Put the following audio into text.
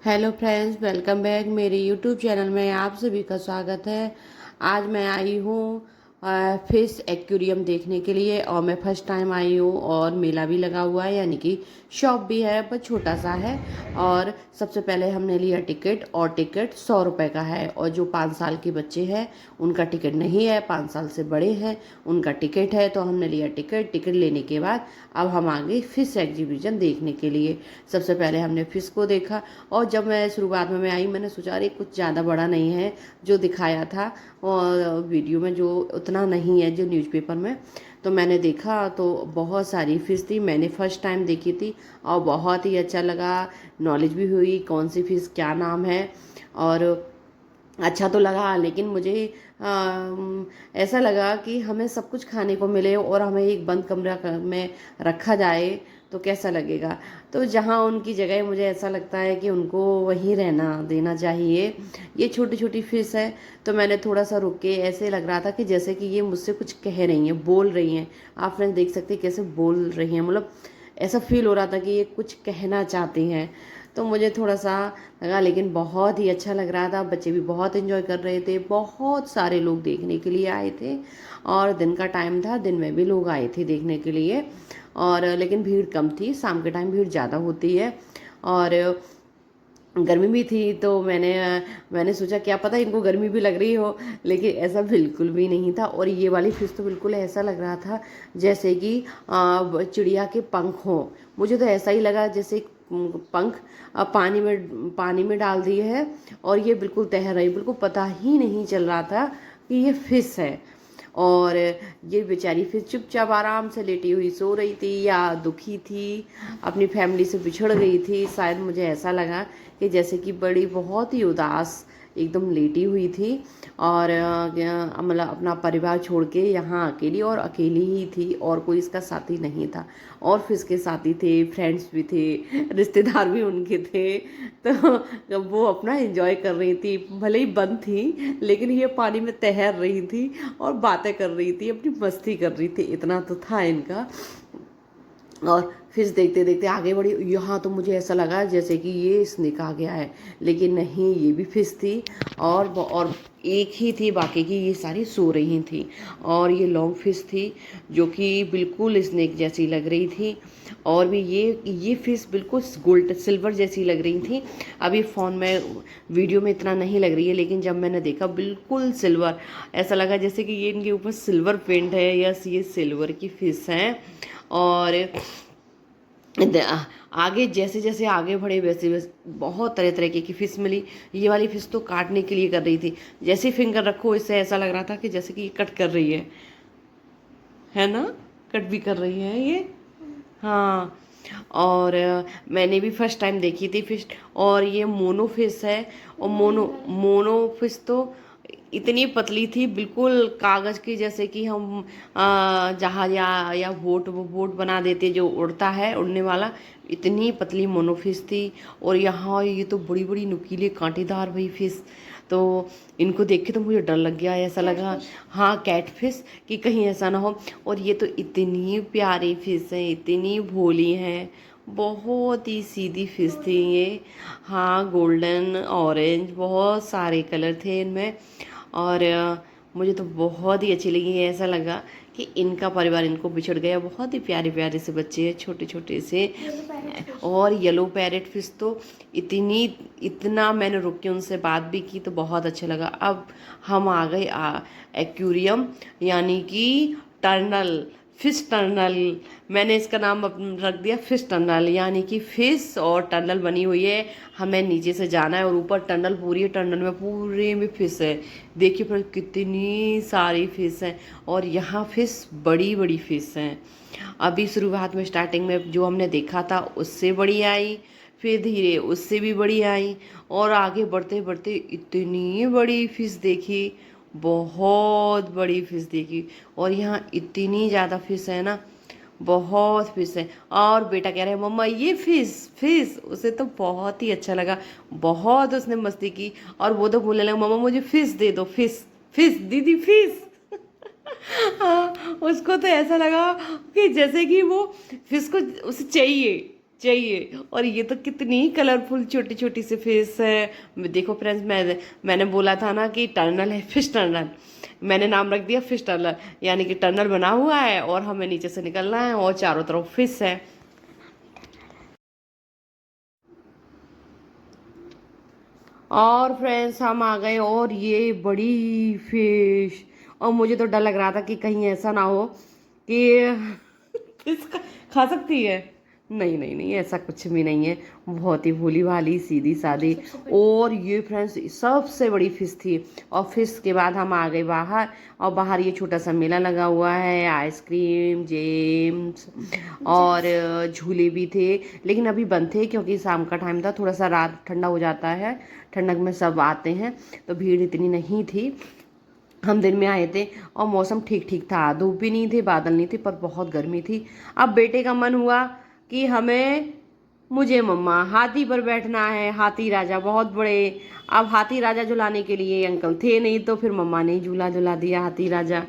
Hello friends, welcome back मेरे YouTube channel में आप सभी का स्वागत है। आज मैं आई हूँ फिश एक्वेरियम देखने के लिए और मैं फर्स्ट टाइम आई हूँ और मेला भी लगा हुआ है, यानी कि शॉप भी है पर छोटा सा है। और सबसे पहले हमने लिया टिकट और टिकट 100 रुपये का है और जो 5 साल के बच्चे हैं उनका टिकट नहीं है, 5 साल से बड़े हैं उनका टिकट है। तो हमने लिया टिकट लेने के बाद अब हम आ गए फिश एग्जीबिशन देखने के लिए। सबसे पहले हमने फिश को देखा और जब मैं शुरुआत में आई मैंने सोचा अरे कुछ ज़्यादा बड़ा नहीं है, जो दिखाया था और वीडियो में जो उतना नहीं है जो न्यूज़पेपर में। तो मैंने देखा तो बहुत सारी फ़िश थी, मैंने फ़र्स्ट टाइम देखी थी और बहुत ही अच्छा लगा। नॉलेज भी हुई कौन सी फ़िश क्या नाम है और अच्छा तो लगा। लेकिन मुझे ऐसा लगा कि हमें सब कुछ खाने को मिले और हमें एक बंद में रखा जाए तो कैसा लगेगा। तो जहाँ उनकी जगह मुझे ऐसा लगता है कि उनको वहीं रहना देना चाहिए। ये छोटी छोटी फिश है तो मैंने थोड़ा सा रुक के, ऐसे लग रहा था कि जैसे कि ये मुझसे कुछ कह रही हैं, बोल रही हैं। आप फ्रेंड्स देख सकते हैं कैसे बोल रही हैं, मतलब ऐसा फील हो रहा था कि ये कुछ कहना चाहती हैं। तो मुझे थोड़ा सा लगा, लेकिन बहुत ही अच्छा लग रहा था। बच्चे भी बहुत एंजॉय कर रहे थे, बहुत सारे लोग देखने के लिए आए थे और दिन का टाइम था, दिन में भी लोग आए थे देखने के लिए। और लेकिन भीड़ कम थी, शाम के टाइम भीड़ ज़्यादा होती है और गर्मी भी थी। तो मैंने सोचा क्या पता इनको गर्मी भी लग रही हो, लेकिन ऐसा बिल्कुल भी नहीं था। और ये वाली फिश तो बिल्कुल ऐसा लग रहा था जैसे कि चिड़िया के पंख हों। मुझे तो ऐसा ही लगा जैसे पंख पानी में डाल दिए हैं और ये बिल्कुल तैर रही, बिल्कुल पता ही नहीं चल रहा था कि ये फिश है। और ये बेचारी फिर चुपचाप आराम से लेटी हुई सो रही थी या दुखी थी, अपनी फैमिली से बिछड़ गई थी। शायद मुझे ऐसा लगा कि जैसे कि बड़ी बहुत ही उदास एकदम लेटी हुई थी और मतलब अपना परिवार छोड़ के यहाँ अकेली और अकेली ही थी और कोई इसका साथी नहीं था। और फिर इसके साथी थे, फ्रेंड्स भी थे, रिश्तेदार भी उनके थे। तो वो अपना एंजॉय कर रही थी, भले ही बंद थी लेकिन ये पानी में तैर रही थी और बातें कर रही थी, अपनी मस्ती कर रही थी, इतना तो था इनका। और फिर देखते देखते आगे बढ़ी, यहाँ तो मुझे ऐसा लगा जैसे कि ये स्नेक आ गया है, लेकिन नहीं, ये भी फिश थी और एक ही थी, बाकी की ये सारी सो रही थी। और ये लॉन्ग फिश थी जो कि बिल्कुल स्नेक जैसी लग रही थी। और भी ये फिश बिल्कुल गोल्ड सिल्वर जैसी लग रही थी। अभी फ़ोन में वीडियो में इतना नहीं लग रही है, लेकिन जब मैंने देखा बिल्कुल सिल्वर, ऐसा लगा जैसे कि ये इनके ऊपर सिल्वर पेंट है। यस, ये सिल्वर की फिश हैं। और आगे जैसे जैसे आगे बढ़े वैसे वैसे बहुत तरह तरह की फ़िश मिली। ये वाली फ़िश तो काटने के लिए कर रही थी, जैसे फिंगर रखो इससे ऐसा लग रहा था कि जैसे कि ये कट कर रही है ना, कट भी कर रही है ये। हाँ। और मैंने भी फर्स्ट टाइम देखी थी फिश। और ये मोनो फिश है और मोनो मोनो फिश तो इतनी पतली थी, बिल्कुल कागज़ की, जैसे कि हम जहाज या बोट बना देते जो उड़ता है, उड़ने वाला। इतनी पतली मोनो फिश थी। और यहाँ ये तो बड़ी बड़ी नुकीले कांटेदार भाई फिश। तो इनको देख के तो मुझे डर लग गया, ऐसा लगा, हाँ कैट फिश, कि कहीं ऐसा ना हो। और ये तो इतनी प्यारी फिश है, इतनी भोली हैं, बहुत ही सीधी फिश थी ये। हाँ, गोल्डन ऑरेंज बहुत सारे कलर थे इनमें। और मुझे तो बहुत ही अच्छी लगी। ऐसा लगा कि इनका परिवार इनको बिछड़ गया। बहुत ही प्यारे प्यारे से बच्चे हैं, छोटे छोटे से। और येलो पैरेट फिश तो इतनी इतना मैंने रुक के उनसे बात भी की तो बहुत अच्छा लगा। अब हम आ गए एक्वेरियम, यानी कि टर्नल, फिश टर्नल। मैंने इसका नाम रख दिया फिश टनल, यानी कि फिश और टनल बनी हुई है। हमें नीचे से जाना है और ऊपर टनल पूरी है, टनल में पूरे में फिश है। देखिए पर कितनी सारी फिश हैं और यहाँ फिश बड़ी बड़ी फिश हैं। अभी शुरुआत में स्टार्टिंग में जो हमने देखा था उससे बड़ी आई, फिर धीरे उससे भी बड़ी आई और आगे बढ़ते बढ़ते इतनी बड़ी फिश देखी, बहुत बड़ी फिश देखी। और यहाँ इतनी ज़्यादा फिश है ना, बहुत फिश है। और बेटा कह रहे हैं मम्मा ये फिश फिश, उसे तो बहुत ही अच्छा लगा, बहुत उसने मस्ती की। और वो तो बोलने लगा मम्मा मुझे फिश दे दो, फिश फिश दीदी फिश। हाँ, उसको तो ऐसा लगा कि जैसे कि वो फिश को उसे चाहिए। चाहिए। और ये तो कितनी कलरफुल छोटी छोटी सी फिश है। देखो फ्रेंड्स, मैंने बोला था ना कि टनल है, फिश टनल। मैंने नाम रख दिया फिश टनल, यानी कि टनल बना हुआ है और हमें नीचे से निकलना है और चारों तरफ फिश है। और फ्रेंड्स हम आ गए, और ये बड़ी फिश। और मुझे तो डर लग रहा था कि कहीं ऐसा ना हो कि फिश खा सकती है। नहीं नहीं नहीं, ऐसा कुछ भी नहीं है। बहुत ही भोली भाली सीधी सादी। और ये फ्रेंड्स सबसे बड़ी फिश थी। और फिश के बाद हम आ गए बाहर, और बाहर ये छोटा सा मेला लगा हुआ है, आइसक्रीम, जेम्स और झूले भी थे। लेकिन अभी बंद थे क्योंकि शाम का टाइम था, थोड़ा सा रात ठंडा हो जाता है, ठंडक में सब आते हैं, तो भीड़ इतनी नहीं थी। हम दिन में आए थे और मौसम ठीक ठीक था, धूप भी नहीं थी, बादल नहीं थे, पर बहुत गर्मी थी। अब बेटे का मन हुआ कि मुझे मम्मा हाथी पर बैठना है, हाथी राजा बहुत बड़े। अब हाथी राजा झुलाने के लिए अंकल थे नहीं, तो फिर मम्मा ने झूला झुला दिया हाथी राजा।